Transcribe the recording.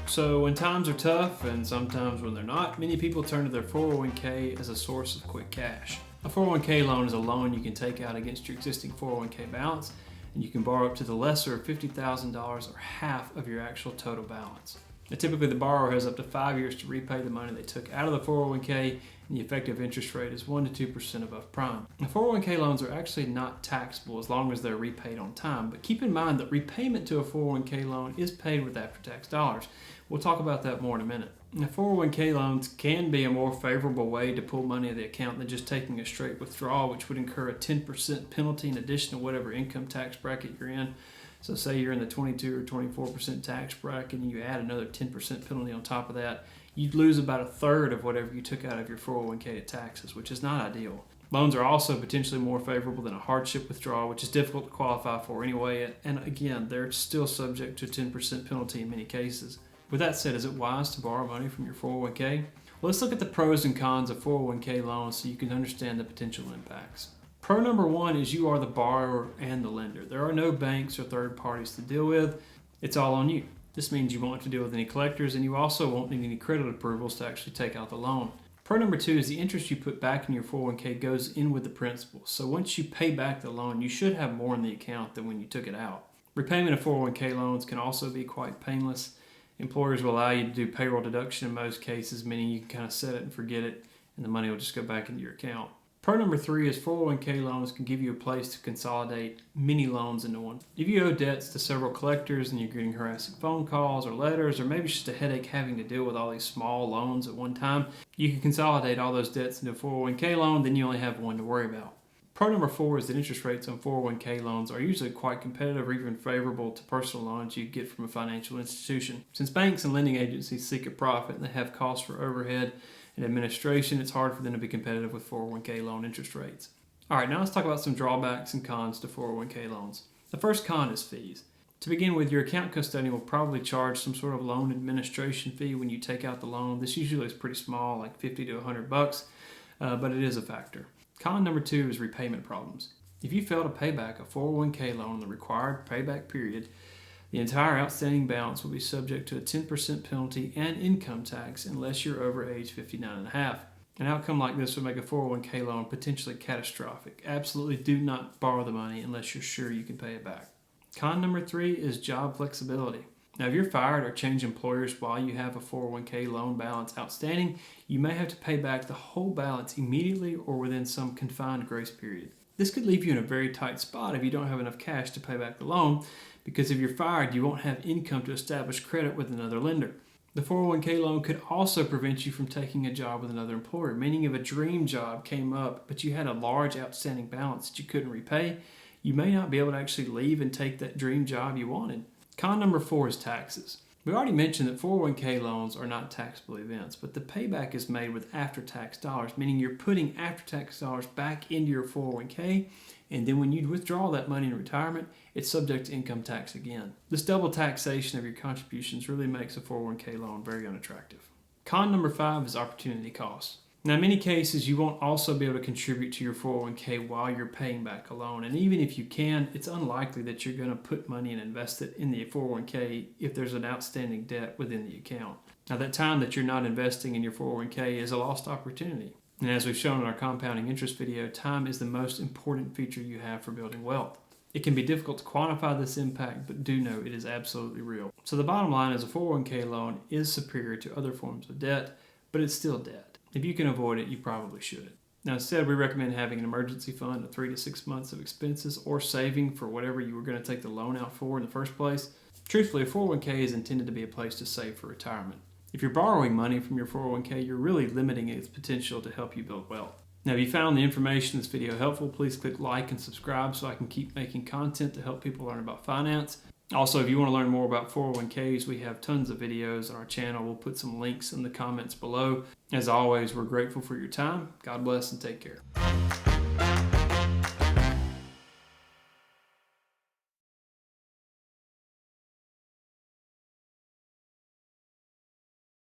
So when times are tough, and sometimes when they're not, many people turn to their 401k as a source of quick cash. A 401k loan is a loan you can take out against your existing 401k balance, and you can borrow up to the lesser of $50,000 or half of your actual total balance. Now, typically the borrower has up to 5 years to repay the money they took out of the 401k, and the effective interest rate is 1 to 2% above prime. Now, 401k loans are actually not taxable as long as they're repaid on time, but keep in mind that repayment to a 401k loan is paid with after-tax dollars. We'll talk about that more in a minute. Now, 401k loans can be a more favorable way to pull money out of the account than just taking a straight withdrawal, which would incur a 10% penalty in addition to whatever income tax bracket you're in. So say you're in the 22 or 24% tax bracket and you add another 10% penalty on top of that, you'd lose about a third of whatever you took out of your 401k at taxes, which is not ideal. Loans are also potentially more favorable than a hardship withdrawal, which is difficult to qualify for anyway, and again, they're still subject to a 10% penalty in many cases. With that said, is it wise to borrow money from your 401k? Well, let's look at the pros and cons of 401k loans so you can understand the potential impacts. Pro number one is you are the borrower and the lender. There are no banks or third parties to deal with. It's all on you. This means you won't have to deal with any collectors, and you also won't need any credit approvals to actually take out the loan. Pro number two is the interest you put back in your 401k goes in with the principal. So once you pay back the loan, you should have more in the account than when you took it out. Repayment of 401k loans can also be quite painless. Employers will allow you to do payroll deduction in most cases, meaning you can kind of set it and forget it, and the money will just go back into your account. Pro number three is 401k loans can give you a place to consolidate many loans into one. If you owe debts to several collectors and you're getting harassing phone calls or letters, or maybe it's just a headache having to deal with all these small loans at one time, you can consolidate all those debts into a 401k loan, then you only have one to worry about. Pro number four is that interest rates on 401k loans are usually quite competitive or even favorable to personal loans you get from a financial institution. Since banks and lending agencies seek a profit and they have costs for overhead and administration, it's hard for them to be competitive with 401k loan interest rates. All right, now let's talk about some drawbacks and cons to 401k loans. The first con is fees. To begin with, your account custodian will probably charge some sort of loan administration fee when you take out the loan. This usually is pretty small, like $50 to $100, but it is a factor. Con number two is repayment problems. If you fail to pay back a 401k loan in the required payback period, the entire outstanding balance will be subject to a 10% penalty and income tax unless you're over age 59 and a half. An outcome like this would make a 401k loan potentially catastrophic. Absolutely do not borrow the money unless you're sure you can pay it back. Con number three is job flexibility. Now, if you're fired or change employers while you have a 401k loan balance outstanding, you may have to pay back the whole balance immediately or within some confined grace period. This could leave you in a very tight spot if you don't have enough cash to pay back the loan, because if you're fired, you won't have income to establish credit with another lender. The 401k loan could also prevent you from taking a job with another employer, meaning if a dream job came up but you had a large outstanding balance that you couldn't repay, you may not be able to actually leave and take that dream job you wanted. Con number four is taxes. We already mentioned that 401k loans are not taxable events, but the payback is made with after-tax dollars, meaning you're putting after-tax dollars back into your 401k, and then when you withdraw that money in retirement, it's subject to income tax again. This double taxation of your contributions really makes a 401k loan very unattractive. Con number five is opportunity costs. Now, in many cases, you won't also be able to contribute to your 401k while you're paying back a loan. And even if you can, it's unlikely that you're going to put money and invest it in the 401k if there's an outstanding debt within the account. Now, that time that you're not investing in your 401k is a lost opportunity. And as we've shown in our compounding interest video, time is the most important feature you have for building wealth. It can be difficult to quantify this impact, but do know it is absolutely real. So the bottom line is a 401k loan is superior to other forms of debt, but it's still debt. If you can avoid it, you probably should. Now, instead, we recommend having an emergency fund of 3 to 6 months of expenses or saving for whatever you were going to take the loan out for in the first place. Truthfully, a 401k is intended to be a place to save for retirement. If you're borrowing money from your 401k, you're really limiting its potential to help you build wealth. Now, if you found the information in this video helpful, please click like and subscribe so I can keep making content to help people learn about finance. Also, if you want to learn more about 401ks, we have tons of videos on our channel. We'll put some links in the comments below. As always, we're grateful for your time. God bless and take care.